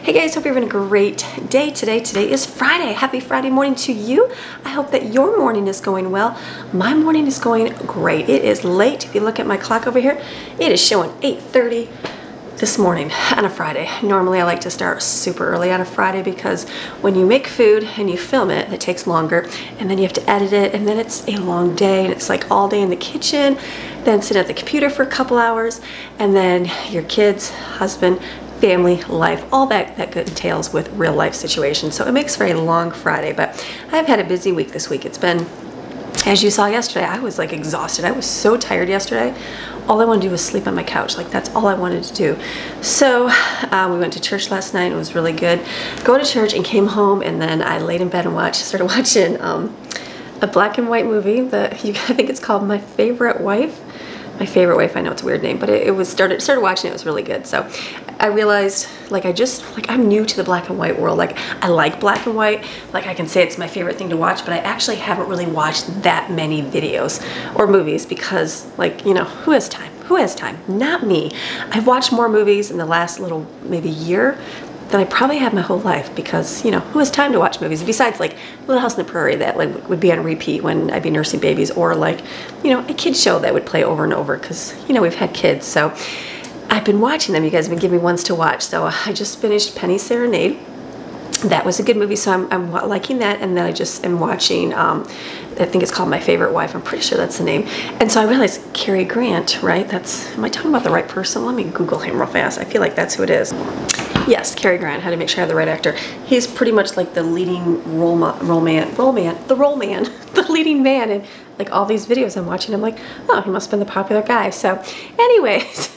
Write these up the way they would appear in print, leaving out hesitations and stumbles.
Hey guys, hope you're having a great day today. Today is Friday. Happy Friday morning to you. I hope that your morning is going well. My morning is going great. It is late. If you look at my clock over here, it is showing 8:30 this morning on a Friday. Normally I like to start super early on a Friday because when you make food and you film it, it takes longer, and then you have to edit it, and then it's a long day, and it's like all day in the kitchen, then sit at the computer for a couple hours, and then your kids, husband, family, life, all that good entails with real life situations. So it makes for a long Friday, but I've had a busy week this week. It's been, as you saw yesterday, I was like exhausted. I was so tired yesterday. All I wanted to do was sleep on my couch. Like, that's all I wanted to do. So we went to church last night. It was really good. Go to church and came home, and then I laid in bed and started watching a black and white movie that I think it's called My Favorite Wife. My Favorite Wife, I know it's a weird name, but it was started watching it. It was really good. So I realized, I'm new to the black and white world. Like, I like black and white. Like, I can say it's my favorite thing to watch, but I actually haven't really watched that many videos or movies because, like, you know, who has time? Who has time? Not me. I've watched more movies in the last maybe year than I probably have my whole life because, you know, who has time to watch movies besides like Little House on the Prairie that like would be on repeat when I'd be nursing babies, or like, you know, a kid show that would play over and over because, you know, we've had kids. So I've been watching them. You guys have been giving me ones to watch. So I just finished Penny Serenade. That was a good movie, so I'm liking that. And then I just am watching, I think it's called My Favorite Wife. I'm pretty sure that's the name. And so I realized Cary Grant, right? Am I talking about the right person? Let me Google him real fast. I feel like that's who it is. Yes, Cary Grant. Had to make sure I have the right actor. He's pretty much like the leading the leading man in like all these videos I'm watching. I'm like, oh, he must have been the popular guy. So anyways,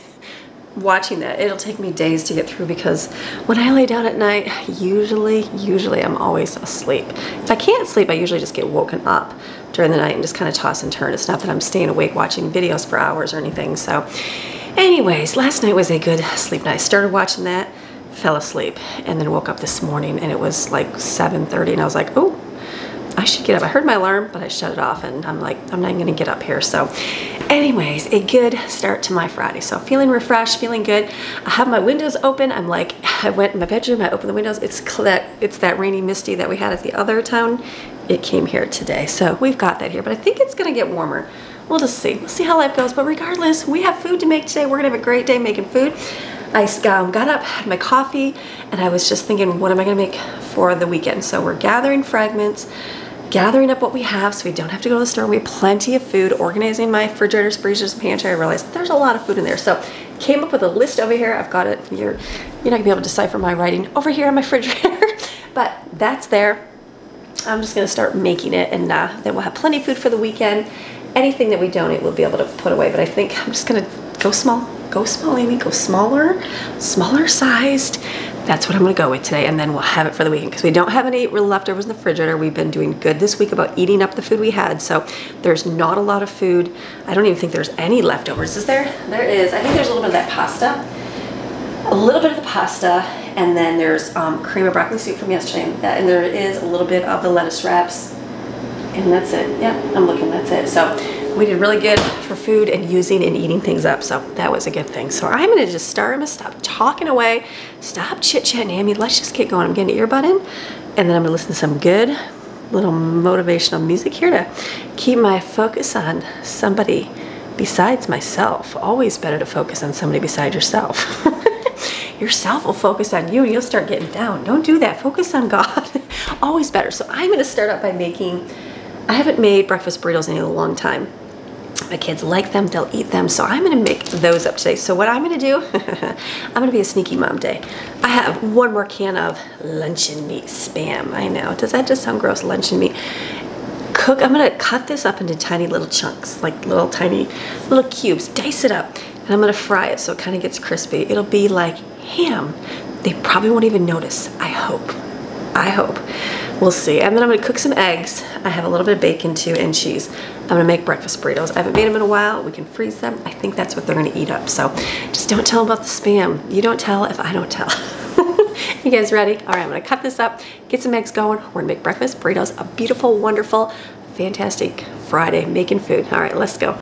watching that, it'll take me days to get through because when I lay down at night, usually I'm always asleep. If I can't sleep, I usually just get woken up during the night and just kind of toss and turn. It's not that I'm staying awake watching videos for hours or anything. So anyways, last night was a good sleep night. Started watching that, fell asleep, and then woke up this morning and it was like 7:30 and I was like, oh, I should get up. I heard my alarm, but I shut it off, and I'm like, I'm not even gonna get up here. So anyways, a good start to my Friday. So feeling refreshed, feeling good. I have my windows open. I'm like, I went in my bedroom, I opened the windows. It's that rainy, misty that we had at the other town. It came here today. So we've got that here, but I think it's gonna get warmer. We'll just see. We'll see how life goes. But regardless, we have food to make today. We're gonna have a great day making food. I got up, had my coffee, and I was just thinking, what am I gonna make for the weekend? So we're gathering fragments, gathering up what we have so we don't have to go to the store. We have plenty of food, organizing my refrigerators, freezers, and pantry. I realized there's a lot of food in there. So came up with a list over here. I've got it. You're not gonna be able to decipher my writing over here on my refrigerator, but that's there. I'm just gonna start making it, and then we'll have plenty of food for the weekend. Anything that we donate, we'll be able to put away, but I think I'm just gonna go small. Go small, Amy, go smaller sized. That's what I'm gonna go with today, and then we'll have it for the weekend because we don't have any real leftovers in the refrigerator. We've been doing good this week about eating up the food we had, so there's not a lot of food. I don't even think there's any leftovers. Is there? There is. I think there's a little bit of that pasta, a little bit of the pasta, and then there's cream of broccoli soup from yesterday, and there is a little bit of the lettuce wraps, and that's it. Yep, I'm looking, that's it. So we did really good for food and using and eating things up, so that was a good thing. So I'm gonna just start. I'm gonna stop talking away, stop chit-chatting, Amy. Let's just get going. I'm getting an earbud in, and then I'm gonna listen to some good little motivational music here to keep my focus on somebody besides myself. Always better to focus on somebody beside yourself. Yourself will focus on you and you'll start getting down. Don't do that. Focus on God. Always better. So I'm gonna start out by I haven't made breakfast burritos in a long time. My kids like them, they'll eat them, so I'm gonna make those up today. So what I'm gonna do, I'm gonna be a sneaky mom day. I have one more can of luncheon meat Spam. I know, does that just sound gross, luncheon meat? I'm gonna cut this up into tiny little chunks, like tiny little cubes, dice it up, and I'm gonna fry it so it kind of gets crispy. It'll be like ham. They probably won't even notice, I hope. We'll see. And then I'm gonna cook some eggs. I have a little bit of bacon too and cheese. I'm gonna make breakfast burritos. I haven't made them in a while. We can freeze them. I think that's what they're gonna eat up. So just don't tell them about the Spam. You don't tell if I don't tell. You guys ready? All right, I'm gonna cut this up, get some eggs going. We're gonna make breakfast burritos. A beautiful, wonderful, fantastic Friday making food. All right, let's go.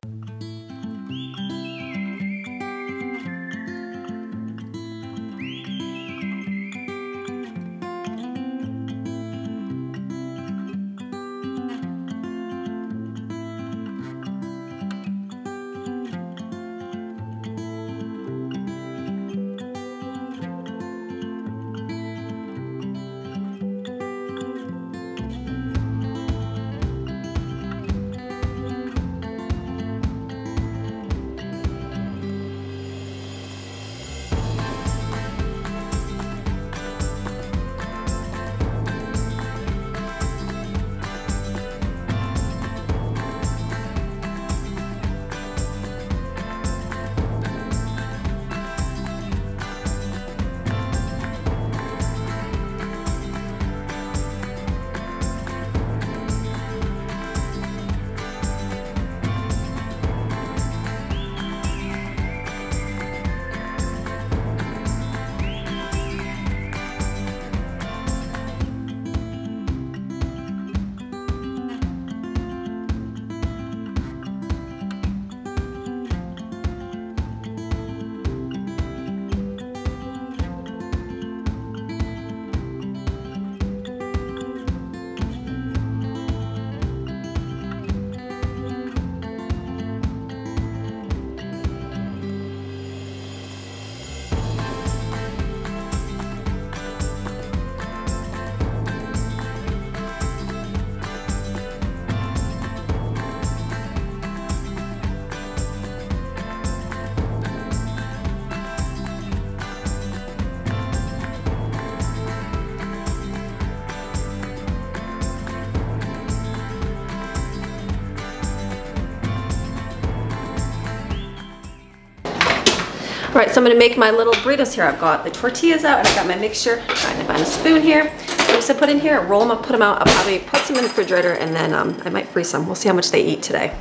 right, so I'm gonna make my little burritos here. I've got the tortillas out and I've got my mixture. I'm trying to find a spoon here. I'm just gonna put in here, roll them up, put them out. I'll probably put some in the refrigerator and then I might freeze some. We'll see how much they eat today.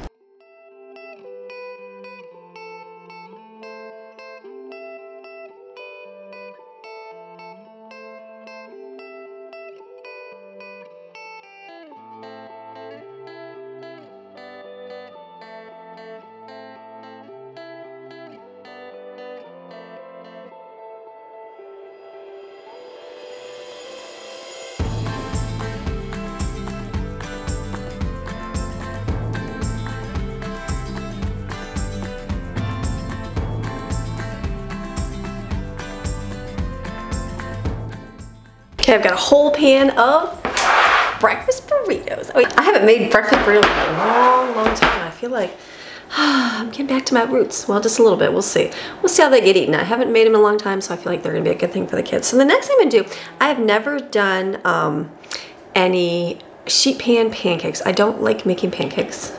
Okay, I've got a whole pan of breakfast burritos. Oh, I haven't made breakfast burritos in a long time. I feel like I'm getting back to my roots. Well, just a little bit. We'll see. We'll see how they get eaten. I haven't made them in a long time, so I feel like they're going to be a good thing for the kids. So the next thing I'm going to do, I have never done any sheet pan pancakes. I don't like making pancakes.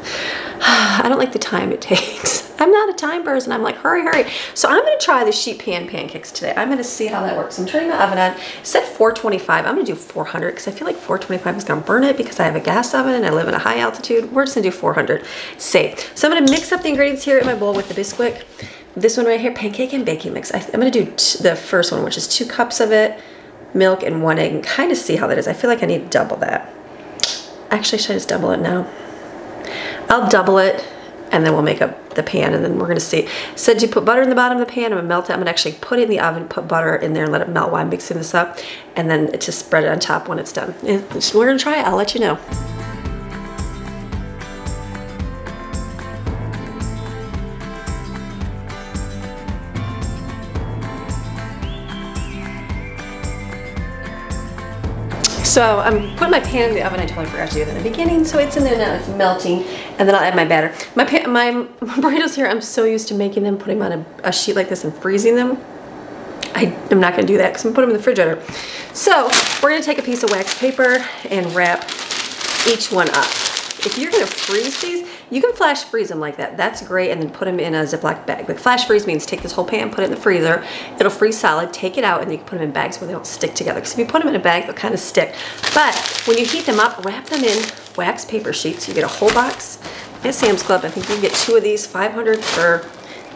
I don't like the time it takes. I'm not a time person. I'm like, hurry, hurry. So I'm going to try the sheet pan pancakes today. I'm going to see how that works. I'm turning my oven on. It said 425. I'm going to do 400 because I feel like 425 is going to burn it because I have a gas oven and I live in a high altitude. We're just going to do 400. Safe. So I'm going to mix up the ingredients here in my bowl with the Bisquick. This one right here, Pancake and Baking mix. I'm going to do the first one, which is 2 cups of it, milk, and 1 egg, and kind of see how that is. I feel like I need to double that. Actually, should I just double it now? I'll double it and then we'll make up the pan and then we're gonna see. It said you put butter in the bottom of the pan, I'm gonna melt it. I'm gonna actually put it in the oven, put butter in there and let it melt while I'm mixing this up. And then just spread it on top when it's done. And we're gonna try it, I'll let you know. So I'm putting my pan in the oven. I totally forgot to do that in the beginning. So it's in there now, it's melting. And then I'll add my batter. My burritos here, I'm so used to making them, putting them on a sheet like this and freezing them. I'm not gonna do that because I'm gonna put them in the refrigerator. So we're gonna take a piece of wax paper and wrap each one up. If you're gonna freeze these, you can flash freeze them like that. That's great, and then put them in a Ziploc bag. Like flash freeze means take this whole pan, put it in the freezer, it'll freeze solid, take it out, and you can put them in bags where they don't stick together. Because if you put them in a bag, they'll kind of stick. But when you heat them up, wrap them in wax paper sheets. You get a whole box. At Sam's Club, I think you can get 2 of these, 500 for,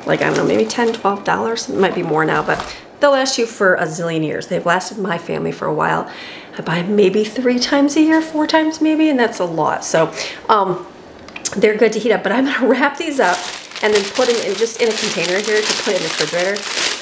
like, I don't know, maybe $10, $12. It might be more now, but they'll last you for a zillion years. They've lasted my family for a while. I buy maybe 3 times a year, 4 times maybe, and that's a lot. So, they're good to heat up, but I'm gonna wrap these up and then put them in just in a container here to put in the refrigerator.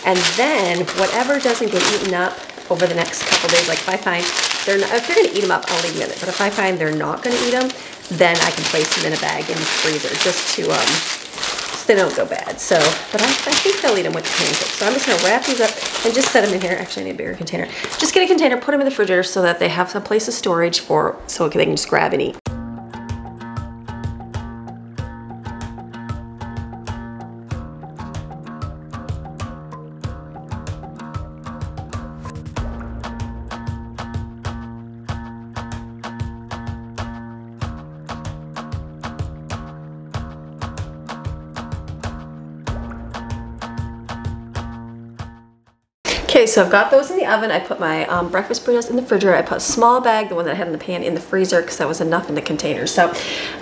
And then whatever doesn't get eaten up over the next couple days, like if I find they're not, if they're gonna eat them up, I'll leave them in it. But if I find they're not gonna eat them, then I can place them in a bag in the freezer just to, so they don't go bad. So, but I think they'll eat them with the pancakes. So I'm just gonna wrap these up and just set them in here. Actually, I need a bigger container. Just get a container, put them in the refrigerator so that they have some place of storage so they can just grab and eat. Okay, so I've got those in the oven. I put my breakfast burritos in the refrigerator. I put a small bag, the one that I had in the pan, in the freezer because that was enough in the container. So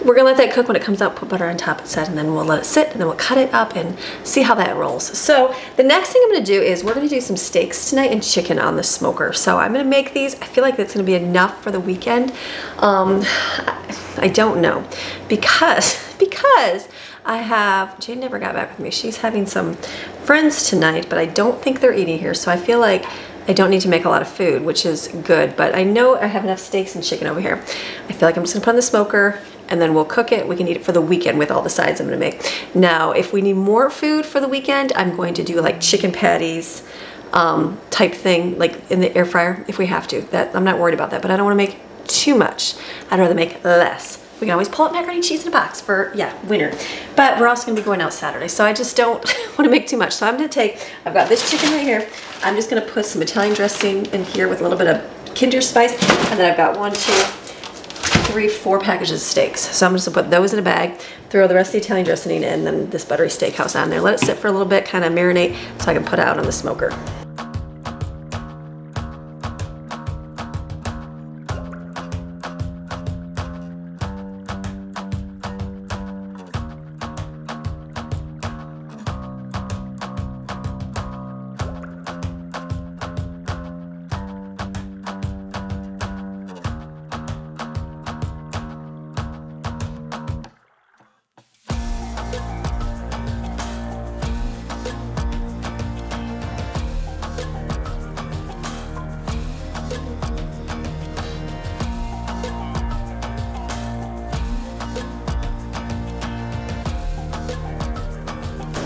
we're gonna let that cook. When it comes out, put butter on top, it said, and then we'll let it sit, and then we'll cut it up and see how that rolls. So the next thing I'm gonna do is we're gonna do some steaks tonight and chicken on the smoker. So I'm gonna make these. I feel like that's gonna be enough for the weekend. I don't know because Jane never got back with me. She's having some friends tonight, but I don't think they're eating here. So I feel like I don't need to make a lot of food, which is good. But I know I have enough steaks and chicken over here. I feel like I'm just gonna put on the smoker and then we'll cook it. We can eat it for the weekend with all the sides I'm gonna make. Now, if we need more food for the weekend, I'm going to do like chicken patties type thing, like in the air fryer if we have to. That I'm not worried about that, but I don't wanna make too much. I'd rather make less. We can always pull up macaroni and cheese in a box for, yeah, winter. But we're also gonna be going out Saturday, so I just don't wanna make too much. So I'm gonna I've got this chicken right here. I'm just gonna put some Italian dressing in here with a little bit of Kinder spice. And then I've got 1, 2, 4 packages of steaks. So I'm just gonna put those in a bag, throw the rest of the Italian dressing in, and then this buttery steakhouse on there. Let it sit for a little bit, kind of marinate, so I can put it out on the smoker.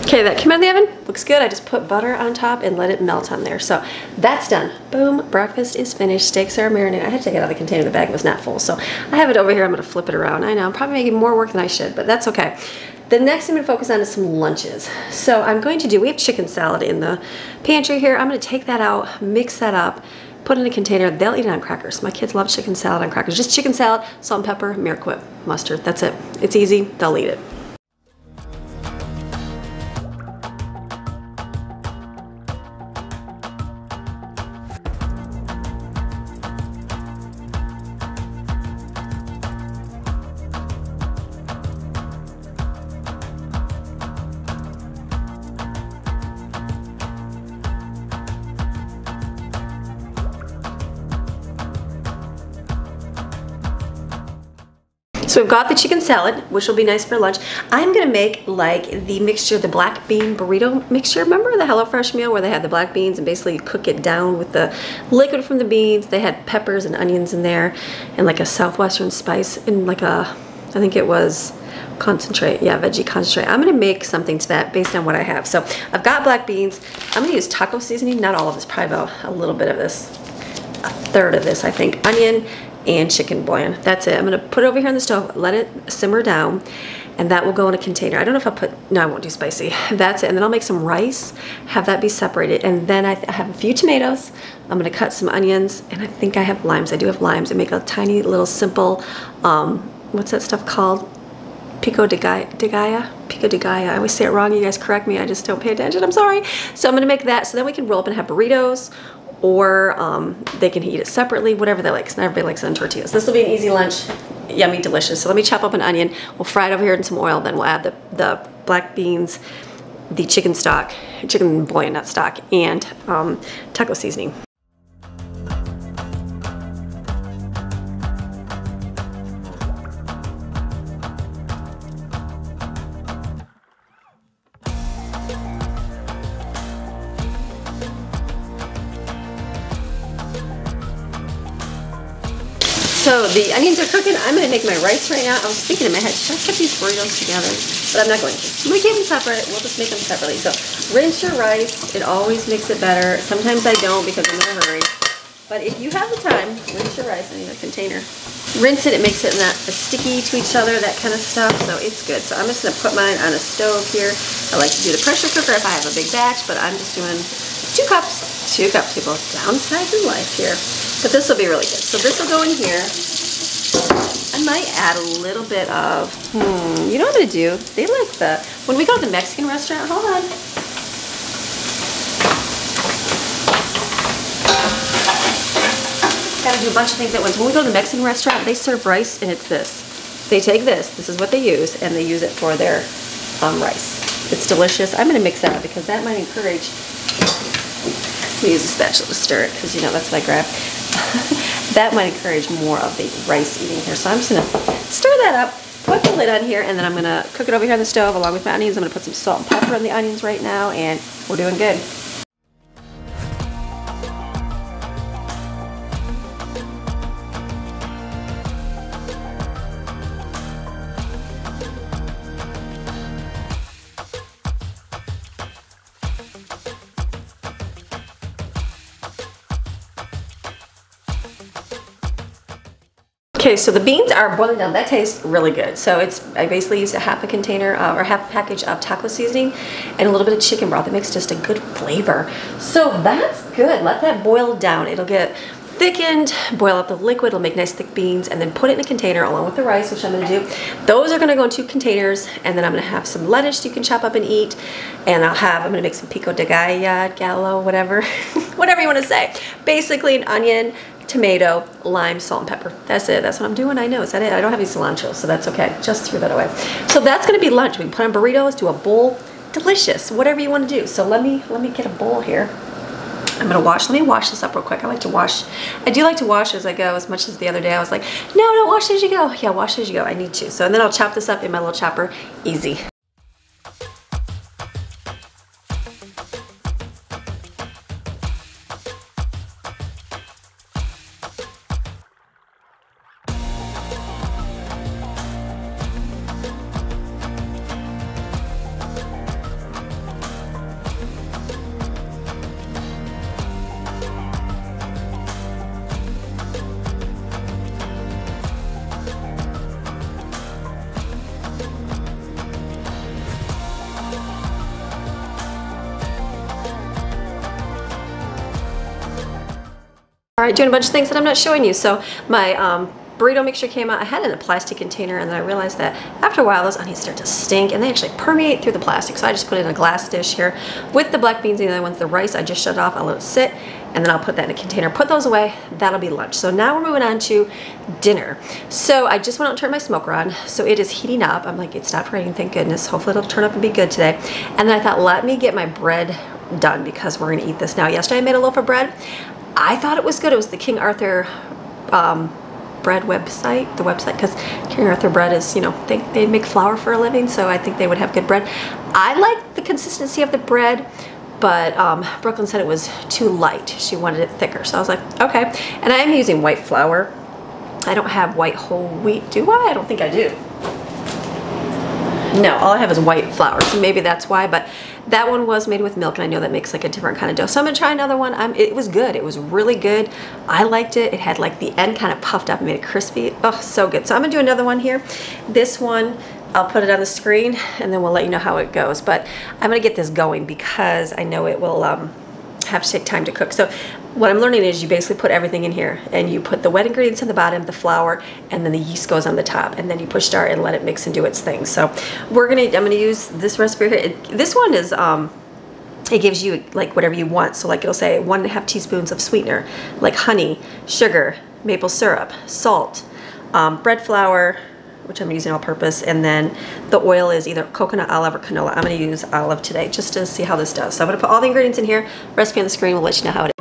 Okay, that came out of the oven, looks good. I just put butter on top and let it melt on there. So that's done. Boom, breakfast is finished. Steaks are marinated. I had to take it out of the container, the bag was not full. So I have it over here, I'm gonna flip it around. I know, I'm probably making more work than I should, but that's okay. The next thing I'm gonna focus on is some lunches. So I'm going to do, we have chicken salad in the pantry here. I'm gonna take that out, mix that up, put it in a container. They'll eat it on crackers. My kids love chicken salad on crackers. Just chicken salad, salt and pepper, Miraquip, mustard, that's it. It's easy, they'll eat it. So we've got the chicken salad, which will be nice for lunch. I'm gonna make like the mixture, the black bean burrito mixture. Remember the HelloFresh meal where they had the black beans and basically you cook it down with the liquid from the beans? They had peppers and onions in there and like a southwestern spice and like a, I think it was concentrate, yeah, veggie concentrate. I'm gonna make something to that based on what I have. So I've got black beans. I'm gonna use taco seasoning, not all of this, probably about a little bit of this, a third of this, I think. Onion and chicken bouillon. That's it. I'm gonna put it over here on the stove, let it simmer down, and that will go in a container. I don't know if I'll put, no, I won't do spicy. That's it. And then I'll make some rice, have that be separated. And then I have a few tomatoes. I'm gonna cut some onions, and I think I have limes. I do have limes, and make a tiny little simple, what's that stuff called? Pico De Gallo? Pico De Gallo. I always say it wrong. You guys correct me. I just don't pay attention. I'm sorry. So I'm gonna make that, so then we can roll up and have burritos, or they can eat it separately, whatever they like, because not everybody likes it on tortillas. This will be an easy lunch, yummy, delicious. So let me chop up an onion. We'll fry it over here in some oil, then we'll add the black beans, the chicken stock, chicken bouillon, not stock, and taco seasoning. So the onions are cooking. I'm gonna make my rice right now. I was thinking in my head, should I put these burritos together? But I'm not going to. I'm gonna keep them separate. We'll just make them separately. So rinse your rice. It always makes it better. Sometimes I don't because I'm in a hurry. But if you have the time, rinse your rice. I need a container. Rinse it. It makes it not sticky to each other, that kind of stuff. So it's good. So I'm just gonna put mine on a stove here. I like to do the pressure cooker if I have a big batch, but I'm just doing 2 cups. 2 cups, people. Downsizing life here. But this will be really good. So this will go in here. I might add a little bit of, you know what I'm gonna do? They like when we go to the Mexican restaurant, hold on. Gotta do a bunch of things at once. When we go to the Mexican restaurant, they serve rice and it's this. They take this is what they use, and they use it for their rice. It's delicious. I'm gonna mix that up because that might encourage, let me use a spatula to stir it because you know that's what I grab. That might encourage more of the rice eating here. So I'm just gonna stir that up, put the lid on here, and then I'm gonna cook it over here on the stove along with my onions. I'm gonna put some salt and pepper on the onions right now, and we're doing good. Okay, so the beans are boiling down. That tastes really good. So I basically used a half a container or half a package of taco seasoning and a little bit of chicken broth. It makes just a good flavor. So that's good. Let that boil down. It'll get thickened, boil up the liquid, it'll make nice thick beans, and then put it in a container along with the rice, which I'm gonna do. Those are gonna go in 2 containers, and then I'm gonna have some lettuce you can chop up and eat, and I'm gonna make some Pico De Gallo, whatever, whatever you wanna say. Basically an onion, tomato, lime, salt, and pepper. That's it. That's what I'm doing. I know. Is that it? I don't have any cilantro, so that's okay. Just threw that away. So that's gonna be lunch. We can put on burritos, do a bowl. Delicious. Whatever you want to do. So let me get a bowl here. I'm gonna wash. Let me wash this up real quick. I like to wash. I do like to wash as I go. As much as the other day I was like, no, don't wash as you go. Yeah, wash as you go. I need to. So and then I'll chop this up in my little chopper. Easy. All right, doing a bunch of things that I'm not showing you. So my burrito mixture came out. I had it in a plastic container, and then I realized that after a while those onions start to stink and they actually permeate through the plastic. So I just put it in a glass dish here with the black beans and the other ones. The rice I just shut it off. I'll let it sit, and then I'll put that in a container, put those away. That'll be lunch. So now we're moving on to dinner. So I just went out and turned my smoker on. So it is heating up. I'm like, it stopped raining, thank goodness. Hopefully it'll turn up and be good today. And then I thought, let me get my bread done because we're gonna eat this now. Yesterday I made a loaf of bread. I thought it was good. It was the King Arthur bread website, because King Arthur bread is, you know, they make flour for a living, so I think they would have good bread. I like the consistency of the bread, but Brooklyn said it was too light. She wanted it thicker, so I was like, okay. And I am using white flour. I don't have white whole wheat, do I? I don't think I do. No, all I have is white flour, so maybe that's why, but that one was made with milk, and I know that makes like a different kind of dough. So I'm gonna try another one. It was good. It was really good. I liked it. It had like the end kind of puffed up and made it crispy. Oh, so good. So I'm gonna do another one here. This one, I'll put it on the screen, and then we'll let you know how it goes. But I'm gonna get this going because I know it will have to take time to cook. So what I'm learning is you basically put everything in here, and you put the wet ingredients in the bottom, the flour, and then the yeast goes on the top, and then you push start and let it mix and do its thing. So I'm gonna use this recipe here. This one is it gives you like whatever you want. So like it'll say 1.5 teaspoons of sweetener, like honey, sugar, maple syrup, salt, bread flour, which I'm using all purpose, and then the oil is either coconut, olive, or canola. I'm gonna use olive today just to see how this does. So I'm gonna put all the ingredients in here, recipe on the screen, we'll let you know how it is.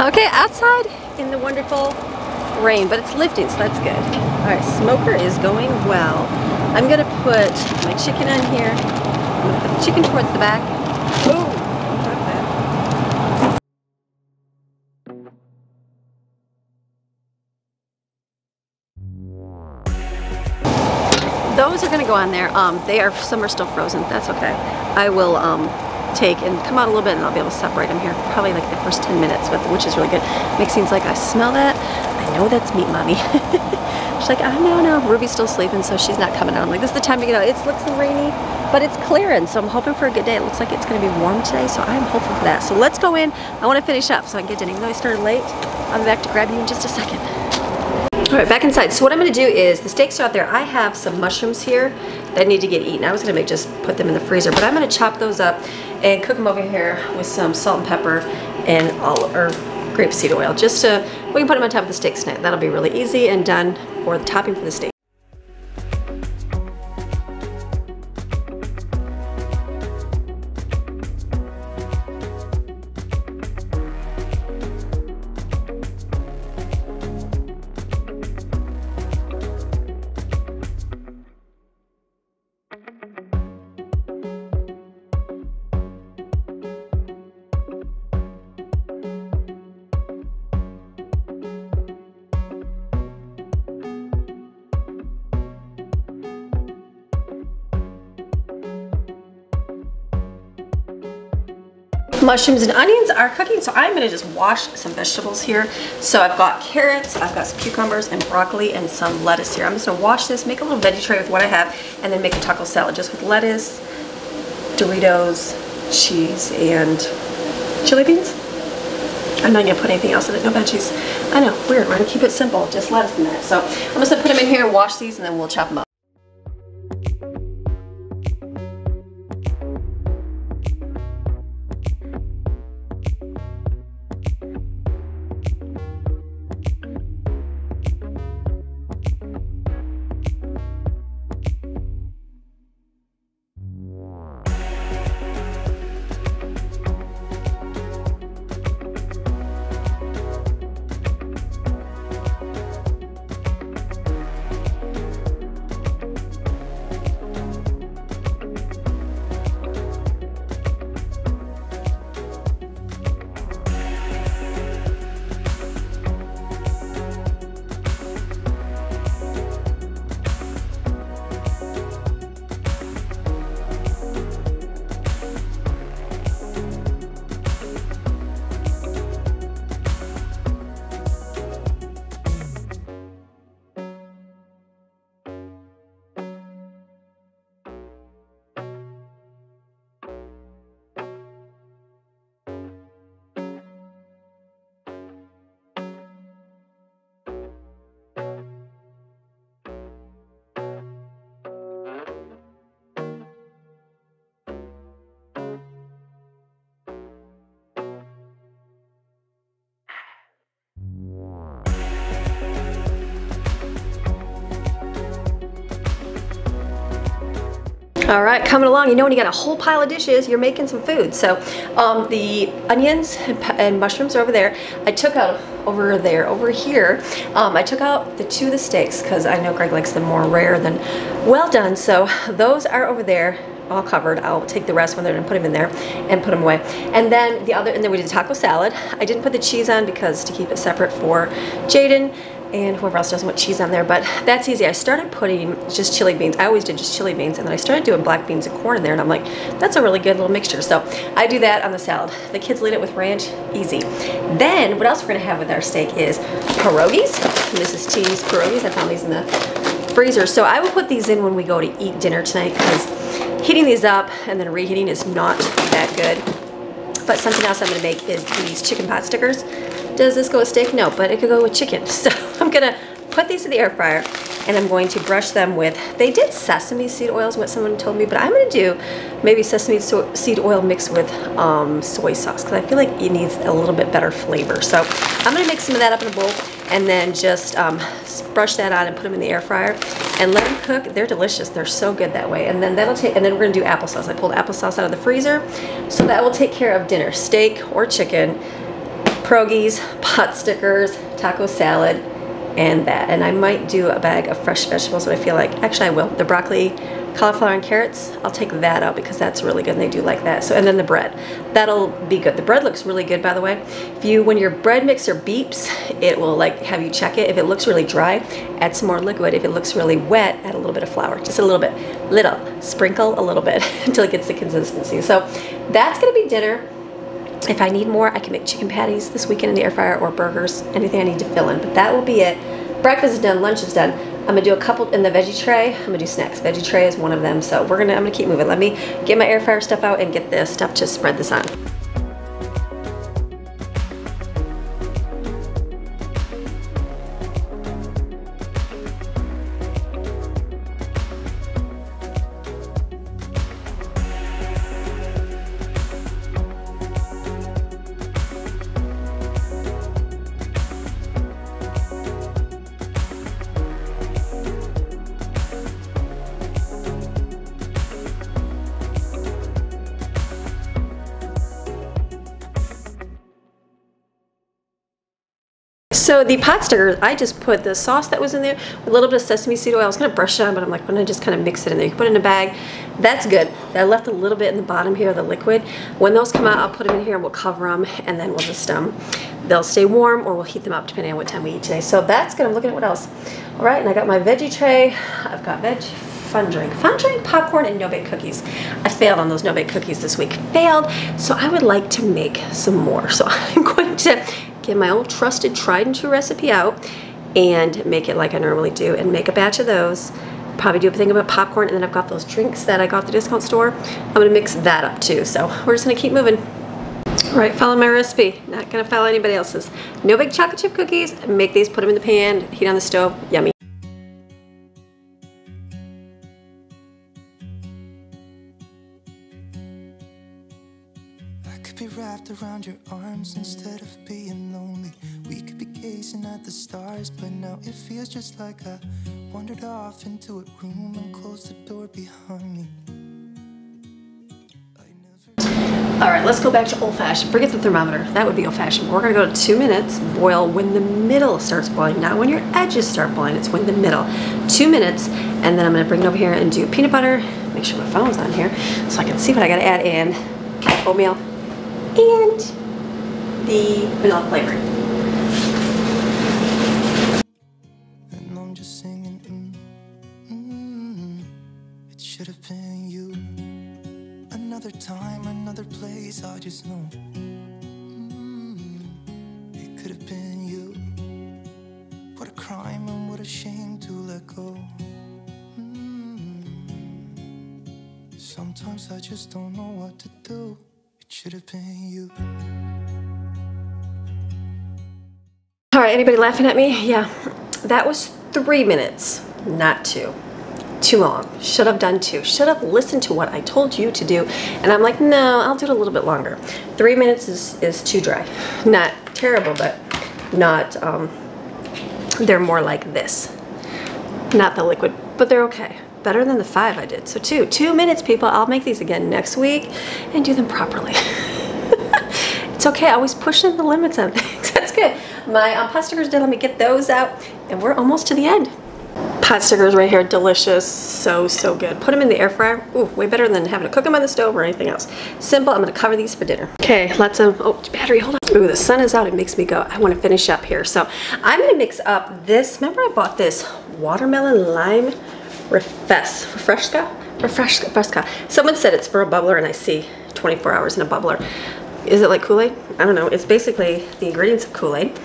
Okay, outside in the wonderful rain, but it's lifting, so that's good. All right, smoker is going well. I'm gonna put my chicken on here. I'm gonna put the chicken towards the back. Ooh, don't touch that. Those are gonna go on there. Some are still frozen. That's okay. I will take and come out a little bit, and I'll be able to separate them here. Probably like the first 10 minutes, which is really good. Makes seems like I smell that. I know that's meat, mommy. She's like, oh no, Ruby's still sleeping, so she's not coming out. I'm like, this is the time to get out. It looks rainy, but it's clearing, so I'm hoping for a good day. It looks like it's gonna be warm today, so I'm hoping for that. So let's go in. I wanna finish up so I can get done. Even though I started late, I'll be back to grab you in just a second. All right, back inside. So what I'm gonna do is, the steaks are out there. I have some mushrooms here that need to get eaten. I was gonna just put them in the freezer, but I'm gonna chop those up and cook them over here with some salt and pepper and grapeseed oil. We can put them on top of the steak snack. That'll be really easy and done for the topping for the steak. mushrooms and onions are cooking, so I'm gonna just wash some vegetables here. So I've got carrots, I've got some cucumbers and broccoli and some lettuce here. I'm just gonna wash this, make a little veggie tray with what I have, and then make a taco salad just with lettuce, Doritos, cheese, and chili beans. I'm not gonna put anything else in it, no veggies. I know, weird, we're gonna keep it simple, just lettuce in that. So I'm just gonna put them in here and wash these, and then we'll chop them up. All right, coming along. You know, when you got a whole pile of dishes, you're making some food. So the onions and mushrooms are over there. I took out over here, I took out the 2 of the steaks because I know Greg likes them more rare than well done. So those are over there, all covered. I'll take the rest when they're done, put them in there and put them away. And then we did taco salad. I didn't put the cheese on because to keep it separate for Jaden and whoever else doesn't want cheese on there, but that's easy. I started putting just chili beans. I always did just chili beans, and then I started doing black beans and corn in there, and I'm like, that's a really good little mixture. So I do that on the salad. The kids eat it with ranch, easy. Then what else we're gonna have with our steak is pierogies. Mrs. T's pierogies. I found these in the freezer. So I will put these in when we go to eat dinner tonight because heating these up and then reheating is not that good. But something else I'm gonna make is these chicken pot stickers. Does this go with steak? No, but it could go with chicken. So I'm gonna put these in the air fryer and I'm going to brush them with, they did sesame seed oil is what someone told me, but I'm gonna do maybe sesame seed oil mixed with soy sauce because I feel like it needs a little bit better flavor. So I'm gonna mix some of that up in a bowl and then just brush that on and put them in the air fryer and let them cook. They're delicious. They're so good that way. And then we're gonna do applesauce. I pulled applesauce out of the freezer, so that will take care of dinner, steak or chicken, pierogies, pot stickers, taco salad, and that. And I might do a bag of fresh vegetables, but I feel like, actually I will. The broccoli, cauliflower, and carrots, I'll take that out because that's really good and they do like that. So, and then the bread, that'll be good. The bread looks really good, by the way. When your bread mixer beeps, it will like have you check it. If it looks really dry, add some more liquid. If it looks really wet, add a little bit of flour, just a little bit, sprinkle a little bit until it gets the consistency. So that's gonna be dinner. If I need more, I can make chicken patties this weekend in the air fryer or burgers, anything I need to fill in, but that will be it. Breakfast is done, lunch is done. I'm gonna do a couple in the veggie tray. I'm gonna do snacks. Veggie tray is one of them, so I'm gonna keep moving. Let me get my air fryer stuff out and get the stuff to spread this on. So the pot sticker, I just put the sauce that was in there, a little bit of sesame seed oil. I was gonna brush it on, but I'm like, why don't I just kind of mix it in there? You can put it in a bag. That's good. I left a little bit in the bottom here of the liquid. When those come out, I'll put them in here and we'll cover them, and then we'll just, they'll stay warm or we'll heat them up depending on what time we eat today. So that's good. I'm looking at what else. All right, and I got my veggie tray. I've got veg fun drink. Fun drink, popcorn, and no-bake cookies. I failed on those no-bake cookies this week. Failed, so I would like to make some more. So I'm going to get my old trusted tried and true recipe out and make it like I normally do and make a batch of those. Probably do a thing about popcorn, and then I've got those drinks that I got at the discount store. I'm gonna mix that up too. So we're just gonna keep moving. All right, follow my recipe. Not gonna follow anybody else's. No-bake chocolate chip cookies. Make these, put them in the pan, heat on the stove. Yummy. Be wrapped around your arms instead of being lonely. We could be gazing at the stars, but now it feels just like I wandered off into a room and closed the door behind me. All right, let's go back to old-fashioned. Forget the thermometer. That would be old-fashioned. We're gonna go to 2 minutes. Boil when the middle starts boiling, not when your edges start boiling. It's when the middle. 2 minutes, and then I'm gonna bring it over here and do peanut butter. Make sure my phone's on here so I can see what I gotta add in. Oatmeal. And the vanilla flavoring. And I'm just singing, it should have been you. Another time, another place, I just know. It could have been you. What a crime and what a shame to let go. Sometimes I just don't know what to do. Should have been you. All right, anybody laughing at me? Yeah, that was 3 minutes, not 2. Too long. Should have done 2. Should have listened to what I told you to do. And I'm like, no, I'll do it a little bit longer. 3 minutes is too dry. Not terrible, but not, they're more like this. Not the liquid, but they're okay. Better than the 5 I did. So 2 minutes, people. I'll make these again next week and do them properly. It's okay. I always pushing the limits on things. That's good. My pot stickers did. Let me get those out, and we're almost to the end. Pot stickers right here, delicious. So good. Put them in the air fryer. Ooh, way better than having to cook them on the stove or anything else. Simple. I'm gonna cover these for dinner. Okay, lots of, oh, battery, hold on. Ooh, the sun is out. It makes me go, I want to finish up here. So I'm gonna mix up this. Remember I bought this watermelon lime refresca. Someone said it's for a bubbler, and I see 24 hours in a bubbler. Is it like Kool-Aid? I don't know. It's basically the ingredients of Kool-Aid.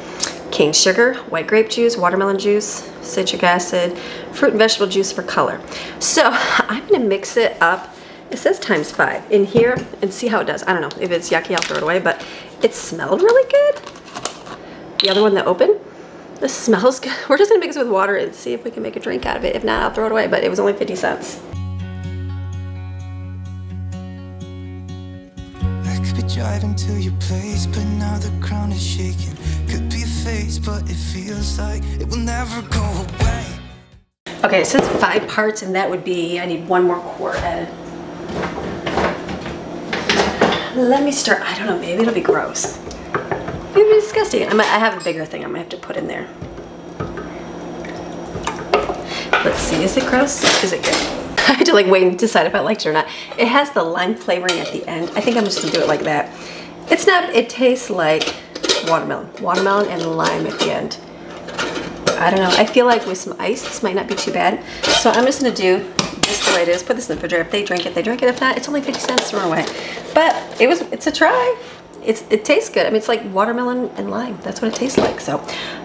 Cane sugar, white grape juice, watermelon juice, citric acid, fruit and vegetable juice for color. So I'm gonna mix it up. It says ×5 in here and see how it does. I don't know if it's yucky, I'll throw it away, but it smelled really good. The other one that opened, this smells good. We're just gonna mix it with water and see if we can make a drink out of it. If not, I'll throw it away, but it was only 50 cents. I could be driving to your place, but now the ground is shaking. Could be a phase, but it feels like it will never go away. Okay, it says 5 parts, and that would be, I need 1 more quart added. Let me start, I don't know, maybe it'll be gross. Maybe disgusting. I have a bigger thing I'm gonna have to put in there. Let's see, is it gross? Is it good? I had to like wait and decide if I liked it or not. It has the lime flavoring at the end. I think I'm just gonna do it like that. It's not, it tastes like watermelon. Watermelon and lime at the end. I don't know, I feel like with some ice, this might not be too bad. So I'm just gonna do this the way it is. Put this in the refrigerator. If they drink it, they drink it. If not, it's only 50 cents thrown away. But it's a try. It tastes good. I mean, it's like watermelon and lime. That's what it tastes like. So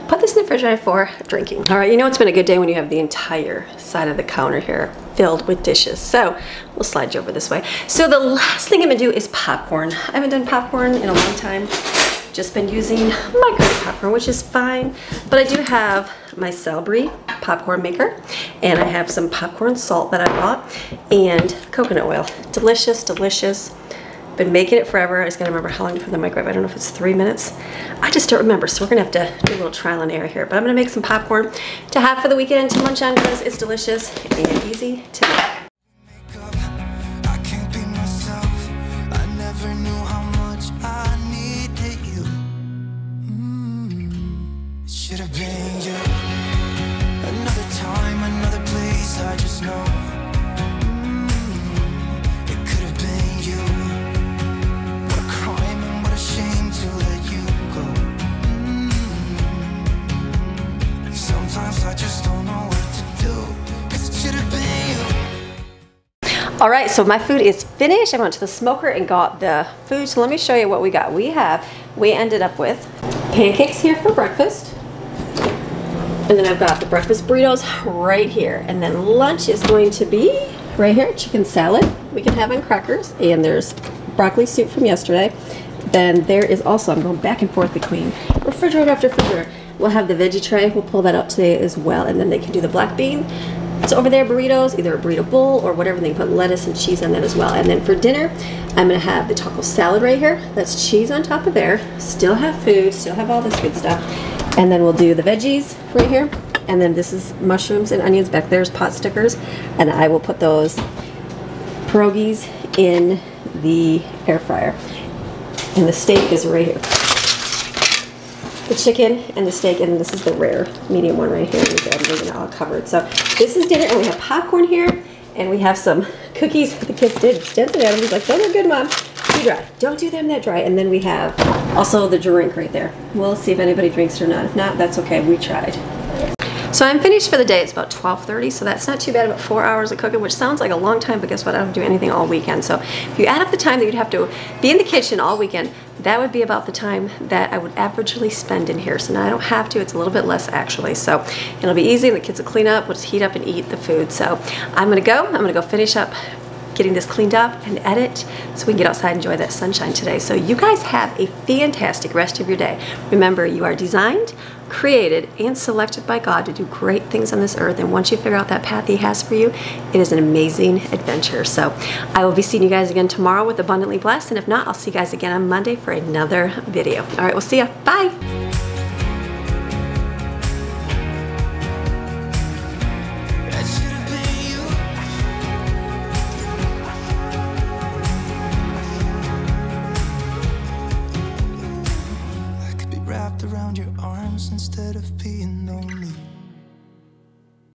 put this in the refrigerator for drinking. All right, you know it's been a good day when you have the entire side of the counter here filled with dishes. So we'll slide you over this way. So the last thing I'm gonna do is popcorn. I haven't done popcorn in a long time. Just been using microwave popcorn, which is fine. But I do have my Celebrity popcorn maker, and I have some popcorn salt that I bought, and coconut oil. Delicious, delicious. Been making it forever. I just gotta remember how long to put in the microwave. I don't know if it's 3 minutes. I just don't remember, so we're gonna have to do a little trial and error here. But I'm gonna make some popcorn to have for the weekend to munch on because it's delicious and easy to make. I can't be myself. I never knew how much I needed you. It should have been you. Another time, another place, I just know. It could have been you. What a crime and what a shame to let you go. Sometimes I just don't know what to do. 'Cause it should have been you. All right, so my food is finished. I went to the smoker and got the food. So let me show you what we got. We ended up with pancakes here for breakfast. And then I've got the breakfast burritos right here. And then lunch is going to be right here, chicken salad we can have on crackers. And there's broccoli soup from yesterday. Then there is also, I'm going back and forth between refrigerator after refrigerator. We'll have the veggie tray. We'll pull that out today as well. And then they can do the black bean. So over there, burritos, either a burrito bowl or whatever. They can put lettuce and cheese on that as well. And then for dinner, I'm going to have the taco salad right here. That's cheese on top of there. Still have food, still have all this good stuff. And then we'll do the veggies right here. And then this is mushrooms and onions. Back there's pot stickers. And I will put those pierogies in the air fryer. And the steak is right here. The chicken and the steak, and this is the rare medium one right here. I'm leaving it all covered. So this is dinner, and we have popcorn here, and we have some cookies the kids did. Jensen Adams was like, those are good, Mom. Too dry. Don't do them that dry. And then we have also the drink right there. We'll see if anybody drinks it or not. If not, that's okay. We tried. So I'm finished for the day. It's about 12:30, so that's not too bad. About 4 hours of cooking, which sounds like a long time, but guess what? I don't do anything all weekend. So if you add up the time that you'd have to be in the kitchen all weekend, that would be about the time that I would averagely spend in here. So now I don't have to. It's a little bit less actually. So it'll be easy. The kids will clean up. We'll just heat up and eat the food. So I'm gonna go finish up getting this cleaned up and edit so we can get outside and enjoy that sunshine today. So you guys have a fantastic rest of your day. Remember, you are designed, created, and selected by God to do great things on this earth, and once you figure out that path He has for you, it is an amazing adventure. So I will be seeing you guys again tomorrow with Abundantly Blessed, and if not, I'll see you guys again on Monday for another video. All right, we'll see ya. Bye. Wrapped around your arms instead of being lonely.